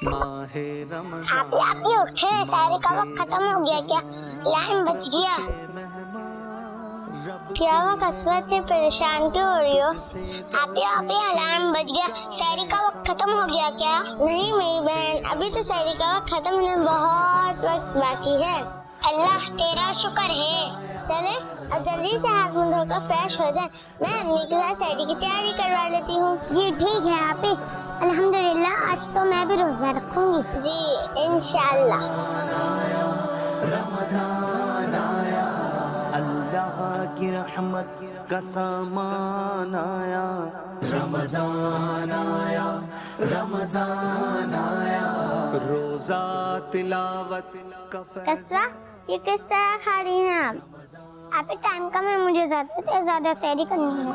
आप ही उठे, सारी का वक्त खत्म हो गया क्या? अलार्म बज गया। क्या हुआ कस्बा, इतनी परेशान क्यों हो रही हो? आप ही अलार्म बज गया, सहरी का वक्त खत्म हो गया क्या? नहीं मेरी बहन, अभी तो सहरी का वक्त खत्म होने में बहुत वक्त बाकी है। अल्लाह तेरा शुक्र है। चले अब जल्दी से हाथ मुंह धोकर फ्रेश हो जाए, मैं अम्मी के साथ सहरी की तैयारी करवा लेती हूँ। जी ठीक है आप ही। अल्हम्दुलिल्लाह आज तो मैं भी रोजा रखूंगी। जी इंशाअल्लाह। अल्लाह की रहमत का सामान आया, रमजान आया, रमजान आया, रोजा तिलावत का कस्बा, ये किस तरह खा रही हैं आप ही टाइम कम है, मुझे ज्यादा से ज्यादा सहरी करनी है।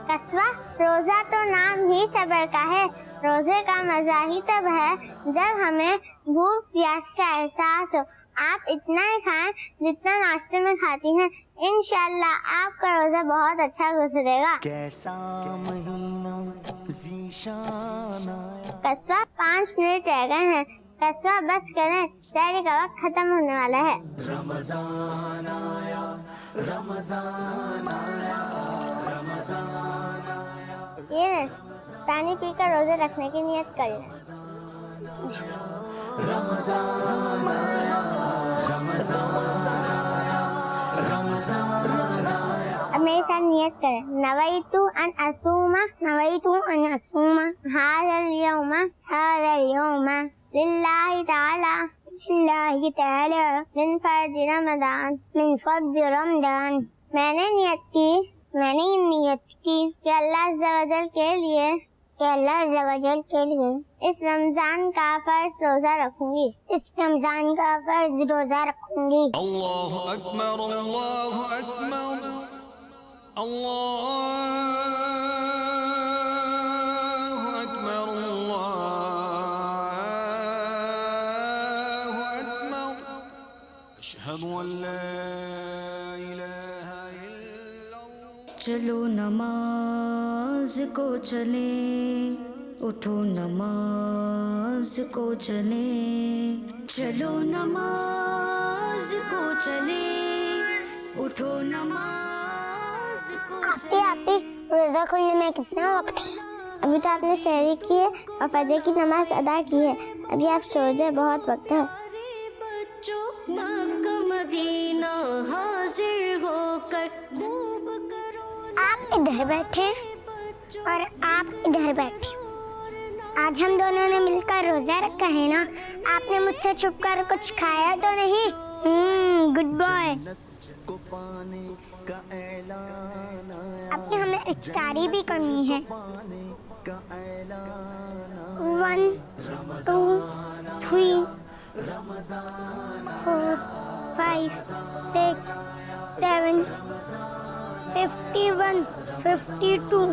कस्बा, रोजा तो नाम ही सब्र का है। रोजे का मजा ही तब है जब हमें भूख प्यास का एहसास हो। आप इतना ही खाएं जितना नाश्ते में खाती हैं, इंशाल्लाह आपका रोजा बहुत अच्छा गुजरेगा। कैसा महीना ज़ीशान आया। कस्बा 5 मिनट रह गए हैं। कस्बा बस करें, सहरी का वक्त खत्म होने वाला है। रमजान आया, रमजान आया, रमजान आया। ये पानी पीकर रोजे रखने की नियत कर लें। रमजान आया, रमजान आया, रमजान आया। अब मेरे साथ नियत करें। नवैतु अन असूमा हाज़ल यौमा लिल्लाहि ताला मिन फर्द रमजान। मैंने नियत की कि अल्लाह अज़्ज़ा वजल के लिए इस रमजान का फर्ज रोजा रखूंगी। अल्लाहु अकबर, अल्लाहु अकबर, अल्लाहु अकबर, अल्लाहु अकबर। अशहदु अन ला इलाहा इल्लल्लाह। चलो नमाज को चले, उठो नमाज को चले, चलो नमाज को चले, उठो नमाज को चले। आप रोजा खुलने में कितना वक्त है? अभी तो आपने सहरी की है और फजर की नमाज अदा की है। अभी आप सो जाए, बहुत वक्त है। बच्चों मक्का मदीना हाजिर होकर खूब करो। आप इधर बैठे और आप इधर बैठे। आज हम दोनों ने मिलकर रोजा रखा है ना? आपने मुझसे छुप कर कुछ खाया तो नहीं? Good boy. आपने हमें इफ्तारी भी करनी है। 1 2 3 4 5 6 7 51 52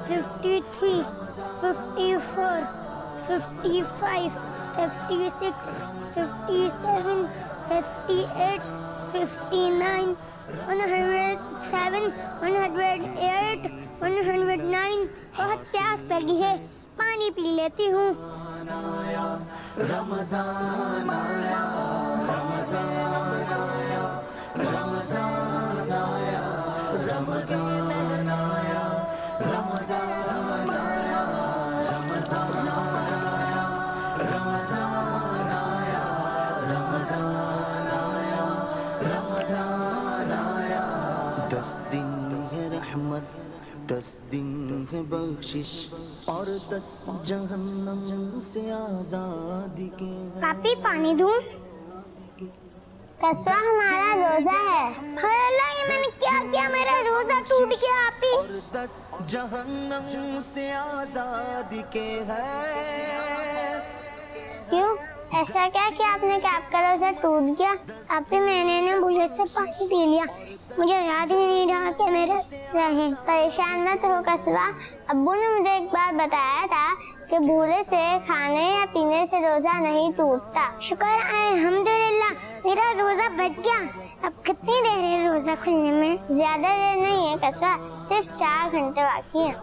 53 54 55 56 57 58 59 107 108 109। बहुत प्यास लगी है, पानी पी लेती हूँ। रमजान आया, रमजान आया, रमजान आया, रमजान आया, रमजान आया, रमजान आया, रमजान आया, रमजान आया, रमजान आया। 10 दिन है रहमत, 10 दिन है बख्शिश और 10 जहन्नम से आजादी के। पापी पानी दूं? कस्बा हमारा रोजा है। हाय अल्लाह, ये मैंने क्या किया? मेरा रोजा टूट गया। आपी और 10 जहन्नम से आजादी के है। क्यों ایسا کیا کہ آپ نے کیب کا روزہ ٹوٹ گیا؟ ابھی میں نے بوجھ سے پانی پی لیا، مجھے یاد ہی نہیں رہا کہ میرے رہیں۔ پریشان مت ہو قصبہ، ابو نے مجھے ایک بار بتایا تھا کہ بھولے سے کھانے یا پینے سے روزہ نہیں ٹوٹتا۔ شکر الحمدللہ میرا روزہ بچ گیا۔ اب کتنی دیر ہے روزہ کھلنے میں؟ زیادہ دیر نہیں ہے قصبہ، صرف 4 گھنٹے باقی ہیں۔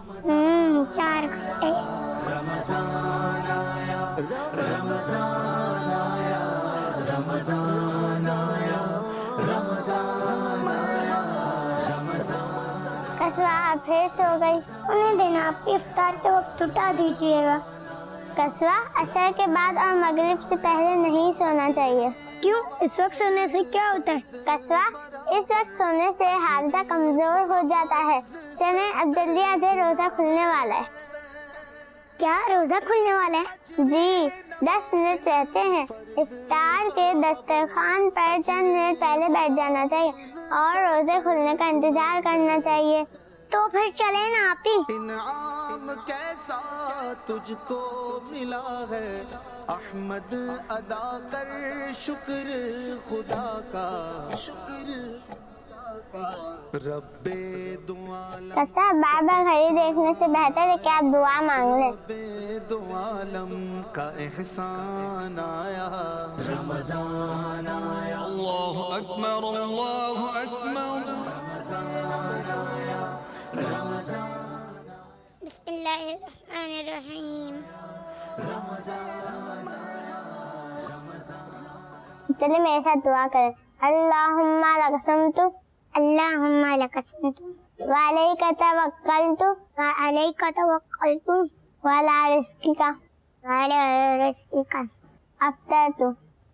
4 گھنٹے۔ رمضان آیا، رمضان آیا، رمضان آیا، رمضان آیا، رمضان۔ قصبہ آپ پھر سو گئی؟ انہیں دینا آپ کی افطار کے وقت اٹھا دیجیے گا۔ قصبہ عصر کے بعد اور مغرب سے پہلے نہیں سونا چاہیے۔ کیوں؟ اس وقت سونے سے کیا ہوتا ہے؟ قصبہ اس وقت سونے سے حافظہ کمزور ہو جاتا ہے۔ چلیں اب جلدی آ جائے، روزہ کھلنے والا ہے۔ کیا روزہ کھلنے والا ہے؟ جی 10 منٹ رہتے ہیں۔ افطار کے دسترخوان پر چند منٹ پہلے بیٹھ جانا چاہیے اور روزے کھلنے کا انتظار کرنا چاہیے۔ تو پھر چلیں نا آپ ہی۔ انعام کیسا تجھ کو ملا ہے احمد، ادا کر شکر خدا کا، شکر رب دعا قصبہ بار بار گھڑی دیکھنے سے بہتر ہے کہ آپ دعا مانگ لیں۔ رب دو عالم کا احسان آیا، رمضان آیا، اللہ اکبر اللہ اکبر۔ بسم اللہ الرحمن الرحیم۔ چلے میرے ساتھ دعا کریں۔ اللہم لک صمت، اللہم لک صمت، وعلیک توکلت، وعلیک توکلت، وعلی رزقک، وعلی رزقک افطرت،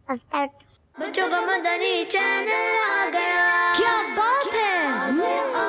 افطرت۔ بچوں کا مدنی چینل آ گیا، کیا بات ہے!